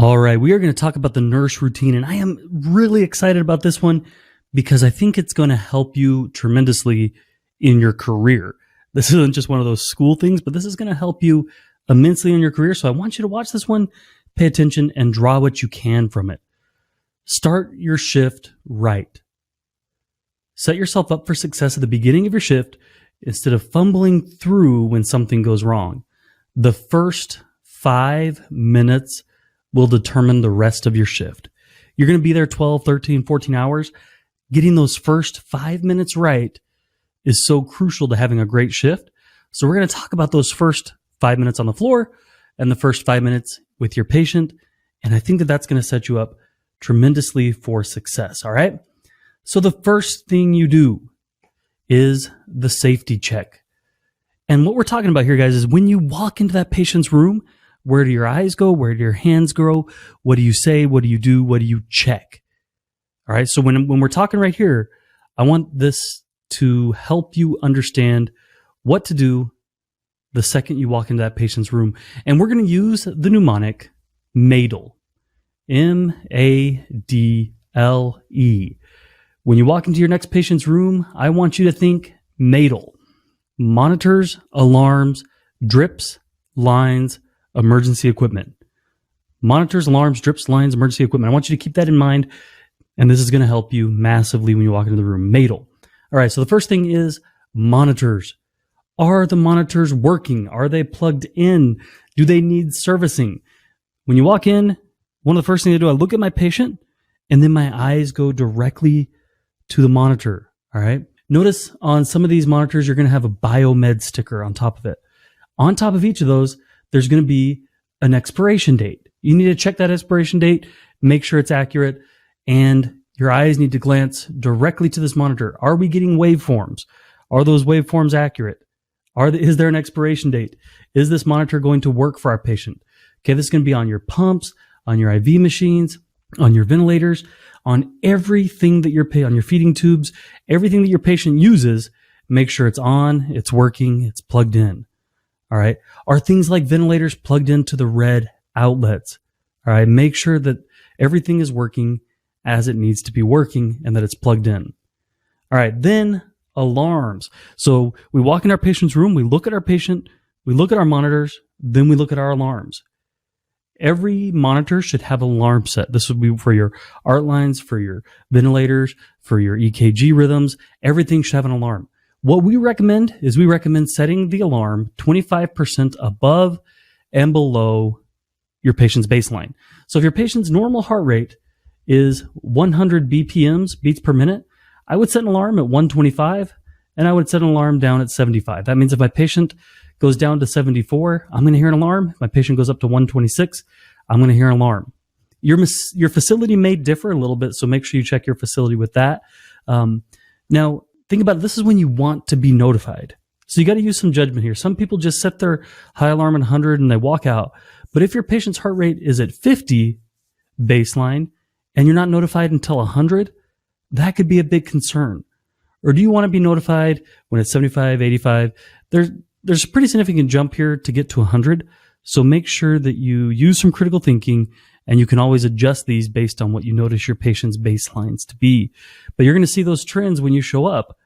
All right, we are going to talk about the nurse routine, and I am really excited about this one because I think it's going to help you tremendously in your career. This isn't just one of those school things, but this is going to help you immensely in your career. So I want you to watch this one, pay attention, and draw what you can from it. Start your shift right. Set yourself up for success at the beginning of your shift instead of fumbling through when something goes wrong. The first 5 minutes will determine the rest of your shift. You're going to be there 12, 13, 14 hours. Getting those first 5 minutes right is so crucial to having a great shift. So we're going to talk about those first 5 minutes on the floor and the first 5 minutes with your patient. And I think that that's going to set you up tremendously for success. All right. So the first thing you do is the safety check. And what we're talking about here, guys, is when you walk into that patient's room, where do your eyes go? Where do your hands go? What do you say? What do you do? What do you check? All right. So when we're talking right here, I want this to help you understand what to do the second you walk into that patient's room. And we're going to use the mnemonic MADLE. M-A-D-L-E. When you walk into your next patient's room, I want you to think MADLE. Monitors, alarms, drips, lines, emergency equipment. Monitors, alarms, drips, lines, emergency equipment. I want you to keep that in mind, and this is going to help you massively when you walk into the room. MADLE. All right, so the first thing is monitors. Are the monitors working? Are they plugged in? Do they need servicing? When you walk in, one of the first things I do, I look at my patient, and then my eyes go directly to the monitor. All right. Notice on some of these monitors, you're going to have a biomed sticker on top of it. On top of each of those, there's going to be an expiration date. You need to check that expiration date, make sure it's accurate, and your eyes need to glance directly to this monitor. Are we getting waveforms? Are those waveforms accurate? Is there an expiration date? Is this monitor going to work for our patient? Okay, this is going to be on your pumps, on your IV machines, on your ventilators, on everything that on your feeding tubes, everything that your patient uses. Make sure it's on, it's working, it's plugged in. All right. Are things like ventilators plugged into the red outlets? All right. Make sure that everything is working as it needs to be working and that it's plugged in. All right. Then alarms. So we walk in our patient's room, we look at our patient, we look at our monitors, then we look at our alarms. Every monitor should have an alarm set. This would be for your art lines, for your ventilators, for your EKG rhythms. Everything should have an alarm. What we recommend is setting the alarm 25% above and below your patient's baseline. So if your patient's normal heart rate is 100 BPMs, beats per minute, I would set an alarm at 125 and I would set an alarm down at 75. That means if my patient goes down to 74, I'm going to hear an alarm. If my patient goes up to 126, I'm going to hear an alarm. Your facility may differ a little bit, so make sure you check your facility with that. Now, think about it. This is when you want to be notified. So you got to use some judgment here. Some people just set their high alarm at 100 and they walk out. But if your patient's heart rate is at 50 baseline and you're not notified until 100, that could be a big concern. Or do you want to be notified when it's 75, 85? There's a pretty significant jump here to get to 100. So make sure that you use some critical thinking, and you can always adjust these based on what you notice your patient's baselines to be. But you're going to see those trends when you show up,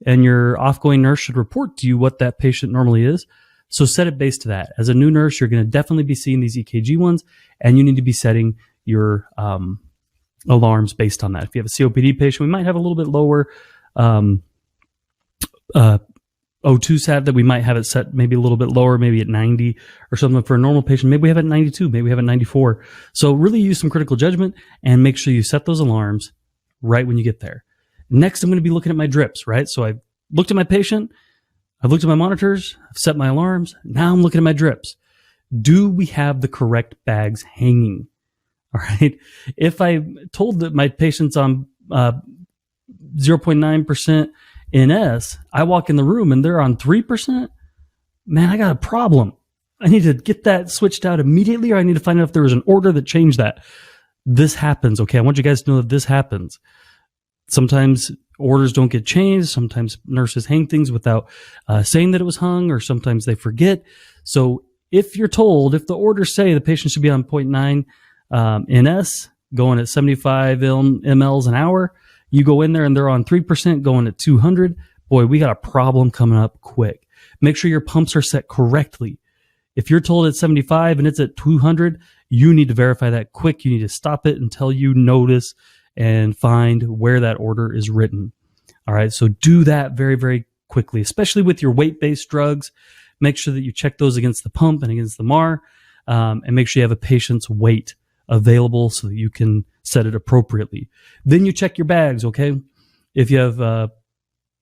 and your off-going nurse should report to you what that patient normally is. So set it based to that. As a new nurse, you're going to definitely be seeing these EKG ones, and you need to be setting your alarms based on that. If you have a COPD patient, we might have a little bit lower O2 sat that we might have it set maybe a little bit lower, maybe at 90 or something. For a normal patient, maybe we have it at 92, maybe we have it at 94. So really use some critical judgment and make sure you set those alarms right when you get there. Next, I'm going to be looking at my drips, right? So I've looked at my patient, I've looked at my monitors, I've set my alarms. Now I'm looking at my drips. Do we have the correct bags hanging? All right. If I'm told that my patient's on 0.9% NS, I walk in the room and they're on 3%, man, I got a problem. I need to get that switched out immediately, or I need to find out if there was an order that changed that. This happens, okay? I want you guys to know that this happens. Sometimes orders don't get changed. Sometimes nurses hang things without saying that it was hung, or sometimes they forget. So if you're told, if the orders say the patient should be on 0.9 NS going at 75 mLs an hour. You go in there and they're on 3% going at 200. Boy, we got a problem coming up quick. Make sure your pumps are set correctly. If you're told it's 75 and it's at 200, you need to verify that quick. You need to stop it until you notice and find where that order is written. All right, so do that very, very quickly, especially with your weight-based drugs. Make sure that you check those against the pump and against the MAR, and make sure you have a patient's weight available so that you can set it appropriately. Then you check your bags, okay? If you have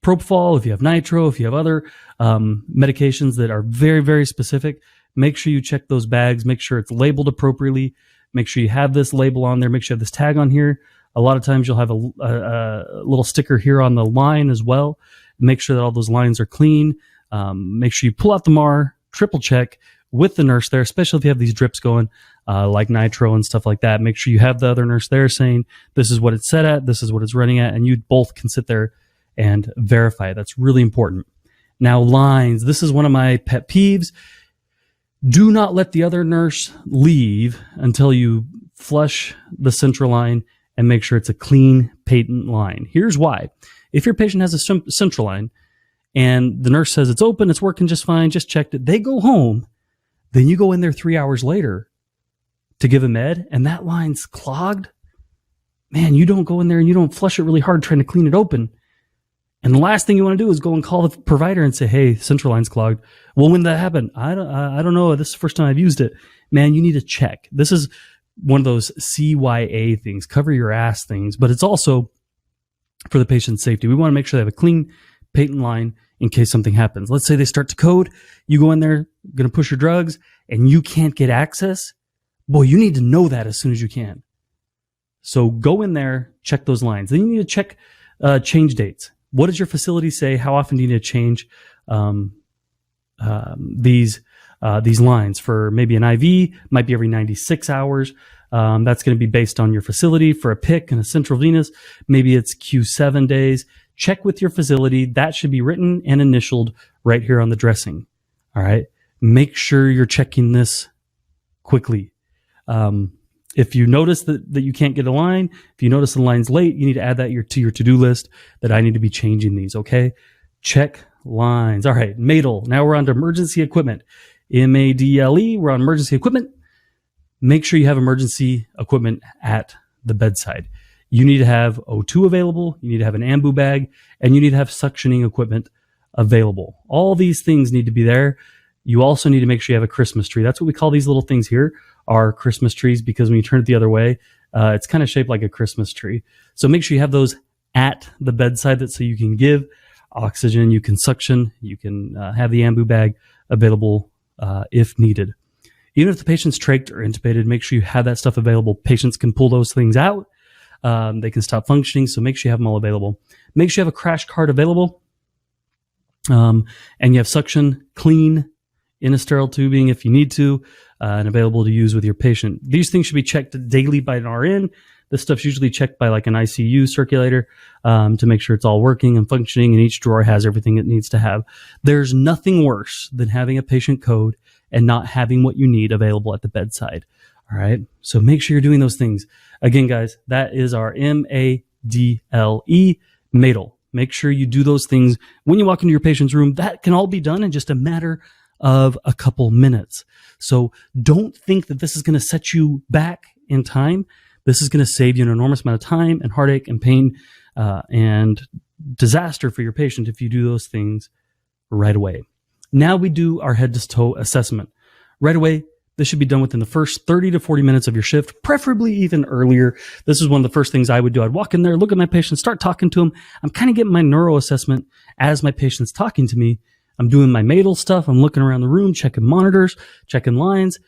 propofol, if you have nitro, if you have other medications that are very, very specific, make sure you check those bags. Make sure it's labeled appropriately. Make sure you have this label on there. Make sure you have this tag on here. A lot of times you'll have a little sticker here on the line as well. Make sure that all those lines are clean. Make sure you pull out the MAR, triple check with the nurse there, especially if you have these drips going like nitro and stuff like that. Make sure you have the other nurse there saying, this is what it's set at, this is what it's running at, and you both can sit there and verify. That's really important. Now, lines. This is one of my pet peeves. Do not let the other nurse leave until you flush the central line and make sure it's a clean, patent line. Here's why. If your patient has a central line and the nurse says it's open, it's working just fine, just checked it, they go home, then you go in there 3 hours later to give a med and that line's clogged, man, you don't go in there and you don't flush it really hard trying to clean it open. And the last thing you want to do is go and call the provider and say, hey, central line's clogged. Well, when did that happen? I don't know. This is the first time I've used it. Man, you need to check. This is one of those CYA things, cover your ass things, but it's also for the patient's safety. We want to make sure they have a clean patent line in case something happens. Let's say they start to code. You go in there, going to push your drugs, and you can't get access. Boy, you need to know that as soon as you can. So go in there, check those lines. Then you need to check change dates. What does your facility say? How often do you need to change these lines? For maybe an IV, might be every 96 hours. That's going to be based on your facility. For a PIC and a central venous, maybe it's Q7 days. Check with your facility. That should be written and initialed right here on the dressing. All right. Make sure you're checking this quickly. If you notice that you can't get a line, if you notice the line's late, you need to add that to your to-do list that I need to be changing these, okay? Check lines. All right, MADLE. Now we're on to emergency equipment. MADLE, we're on emergency equipment. Make sure you have emergency equipment at the bedside. You need to have O2 available, you need to have an ambu bag, and you need to have suctioning equipment available. All these things need to be there. You also need to make sure you have a Christmas tree. That's what we call these little things here, are Christmas trees, because when you turn it the other way, it's kind of shaped like a Christmas tree. So make sure you have those at the bedside so you can give oxygen, you can suction, you can have the ambu bag available if needed. Even if the patient's trached or intubated, make sure you have that stuff available. Patients can pull those things out. They can stop functioning, so make sure you have them all available. Make sure you have a crash cart available, and you have suction, clean, in a sterile tubing if you need to, and available to use with your patient. These things should be checked daily by an RN. This stuff's usually checked by like an ICU circulator to make sure it's all working and functioning, and each drawer has everything it needs to have. There's nothing worse than having a patient code and not having what you need available at the bedside. All right, so make sure you're doing those things. Again, guys, that is our MADLE, MADLE. Make sure you do those things when you walk into your patient's room. That can all be done in just a matter of a couple minutes. So don't think that this is going to set you back in time. This is going to save you an enormous amount of time and heartache and pain and disaster for your patient if you do those things right away. Now we do our head to toe assessment. Right away, this should be done within the first 30 to 40 minutes of your shift, preferably even earlier. This is one of the first things I would do. I'd walk in there, look at my patient, start talking to him. I'm kind of getting my neuro assessment as my patient's talking to me. I'm doing my MADLE stuff. I'm looking around the room, checking monitors, checking lines.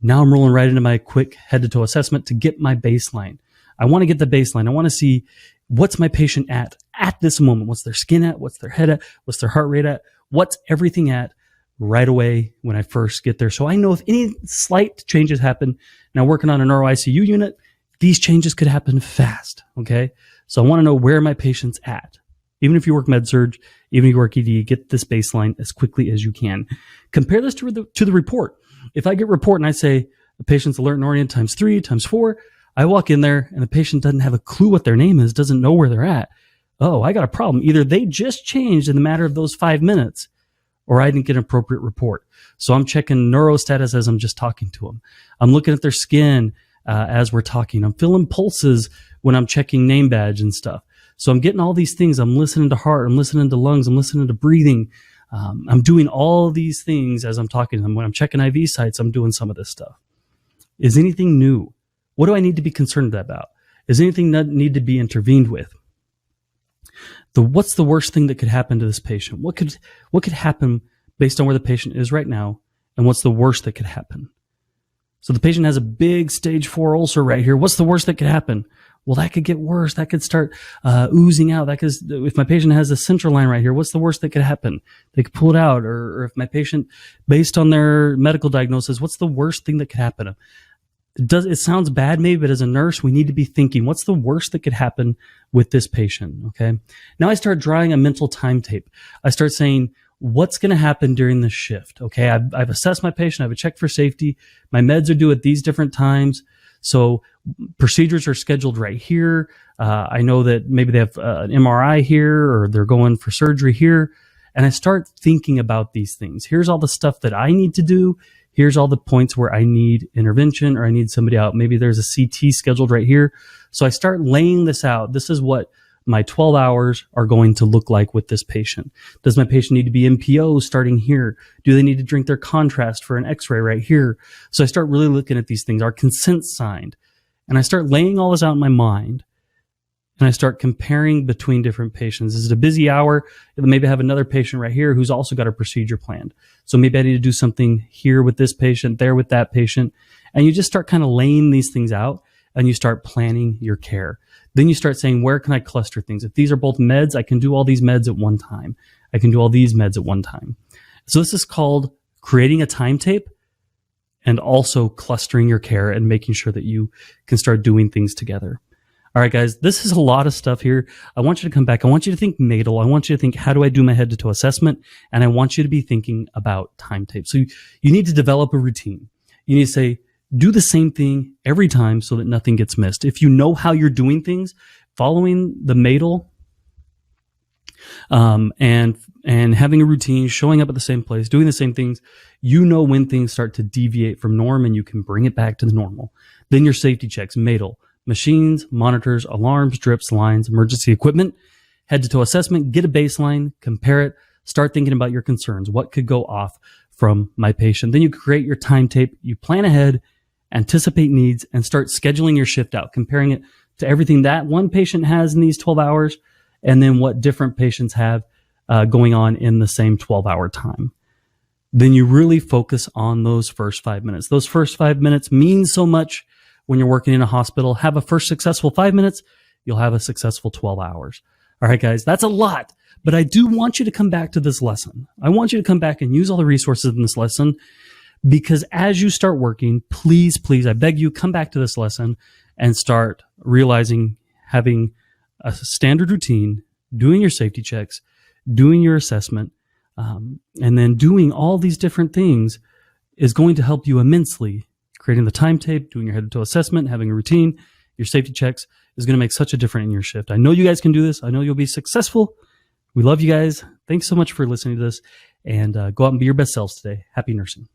Now I'm rolling right into my quick head-to-toe assessment to get my baseline. I want to get the baseline. I want to see what's my patient at this moment. What's their skin at? What's their head at? What's their heart rate at? What's everything at right away when I first get there? So I know if any slight changes happen. Now working on a neuro ICU unit, these changes could happen fast, okay? So I want to know where my patient's at. Even if you work med-surg, even if you work ED, get this baseline as quickly as you can. Compare this to the report. If I get a report and I say, The patient's alert and oriented times 3, times 4. I walk in there and the patient doesn't have a clue what their name is, doesn't know where they're at. Oh, I got a problem. Either they just changed in the matter of those 5 minutes, or I didn't get an appropriate report. So I'm checking neuro status as I'm just talking to them. I'm looking at their skin as we're talking. I'm feeling pulses when I'm checking name badge and stuff. So I'm getting all these things. I'm listening to heart. I'm listening to lungs. I'm listening to breathing. I'm doing all these things as I'm talking to them. When I'm checking IV sites, I'm doing some of this stuff. Is anything new? What do I need to be concerned about? Is anything that need to be intervened with? What's the worst thing that could happen to this patient? What could happen based on where the patient is right now, and what's the worst that could happen? So the patient has a big stage 4 ulcer right here. What's the worst that could happen? Well, that could get worse. That could start oozing out. That could, if my patient has a central line right here, what's the worst that could happen? They could pull it out. Or if my patient, based on their medical diagnosis, what's the worst thing that could happen? It sounds bad maybe, but as a nurse, we need to be thinking, what's the worst that could happen with this patient? Okay. Now I start drawing a mental time tape. I start saying, what's going to happen during this shift? Okay. I've assessed my patient. I've checked for safety. My meds are due at these different times. So procedures are scheduled right here. I know that maybe they have an MRI here, or they're going for surgery here. And I start thinking about these things. Here's all the stuff that I need to do. Here's all the points where I need intervention, or I need somebody out. Maybe there's a CT scheduled right here. So I start laying this out. This is what my 12 hours are going to look like with this patient. Does my patient need to be NPO starting here? Do they need to drink their contrast for an x-ray right here? So I start really looking at these things. Are consents signed? And I start laying all this out in my mind. And I start comparing between different patients. Is it a busy hour? Maybe I have another patient right here who's also got a procedure planned. So maybe I need to do something here with this patient, there with that patient. And you just start kind of laying these things out, and you start planning your care. Then you start saying, where can I cluster things? If these are both meds, I can do all these meds at one time. I can do all these meds at one time. So this is called creating a time tape, and also clustering your care and making sure that you can start doing things together. All right, guys, this is a lot of stuff here. I want you to come back. I want you to think MADL. I want you to think, how do I do my head-to-toe assessment? And I want you to be thinking about time tape. So you need to develop a routine. You need to say, do the same thing every time so that nothing gets missed. If you know how you're doing things, following the MADL, and having a routine, showing up at the same place, doing the same things, you know when things start to deviate from norm, and you can bring it back to the normal. Then your safety checks, MADL. Machines, monitors, alarms, drips, lines, emergency equipment, head-to-toe assessment, get a baseline, compare it, start thinking about your concerns. What could go off from my patient? Then you create your time tape, you plan ahead, anticipate needs, and start scheduling your shift out, comparing it to everything that one patient has in these 12 hours, and then what different patients have going on in the same 12-hour time. Then you really focus on those first 5 minutes. Those first 5 minutes mean so much. When you're working in a hospital, have a first successful 5 minutes, you'll have a successful 12 hours. All right, guys, that's a lot, but I do want you to come back to this lesson. I want you to come back and use all the resources in this lesson, because as you start working, please, please, I beg you, come back to this lesson and start realizing having a standard routine, doing your safety checks, doing your assessment, and then doing all these different things is going to help you immensely. Creating the time tape, doing your head-to-toe assessment, having a routine, your safety checks is going to make such a difference in your shift. I know you guys can do this. I know you'll be successful. We love you guys. Thanks so much for listening to this, and go out and be your best selves today. Happy nursing.